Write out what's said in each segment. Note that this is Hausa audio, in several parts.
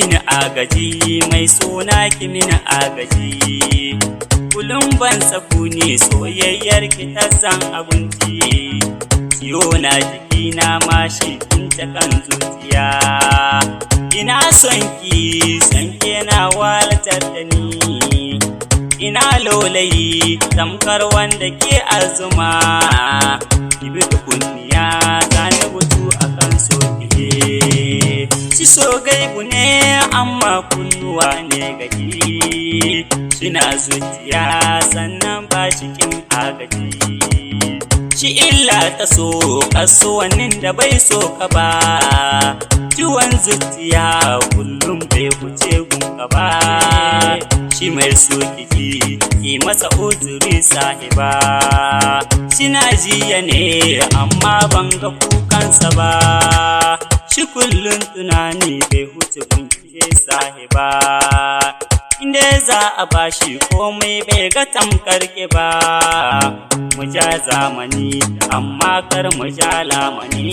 mini agaji mai suna ki mini agaji. Kullum ban sakuni soyayyar ki ta san abinci. Ciwo na jikina mashi tun ta kan zuciya. Ina son ki na walatar da ni. Ina lolayi tamkar wanda ke azuma. Ki bi kunniya ta ni butu akan so ki. Shi so gaibu ne amma kunnuwa ne gaji. Shina zuciya sannan ba shi kin agaji. Shi illa ta so kasuwannin da bai so ka ba. Ciwon zuciya kullum bai wuce gunka ba. Shi mai so kiji ki masa uzuri sahiba. Shina jiya ne amma ban ga kukansa ba. Shi kullum tunani bai wuce gunki sahiba. Inde za a bashi komai bai ga tamkar ki ba. Mu ja zamani amma kar mu ja lamani.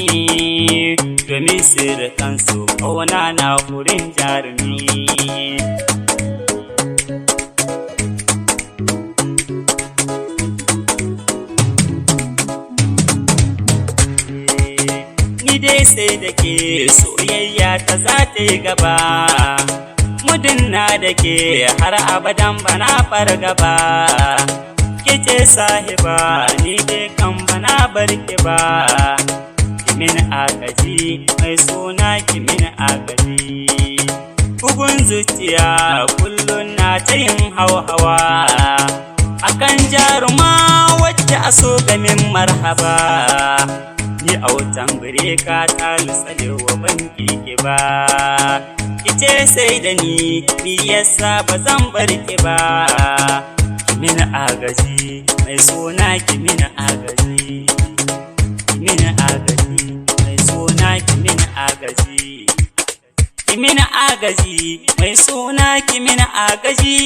Domin sirrikan su ƙauna na wurin jarumi. Ni dai sai da ke soyayya ta za ta yi gaba. Mudin na da ke har abadan bana fargaba. Kice sahiba ni dai kan bana barke ba. Kimin agaji mai suna kimin agaji. Bugun zuciya kullum na ta yin hawa. Akan jaruma wacce a so gamin marhaba. Ni autan gare ka ta lusalewa ban kirki ba. Kice sai da ni yasa ba zan barke ba. Kimin agaji mai suna kimin agaji. Kimin agaji mai suna kimin agaji. Kimin agaji mai suna kimin agaji.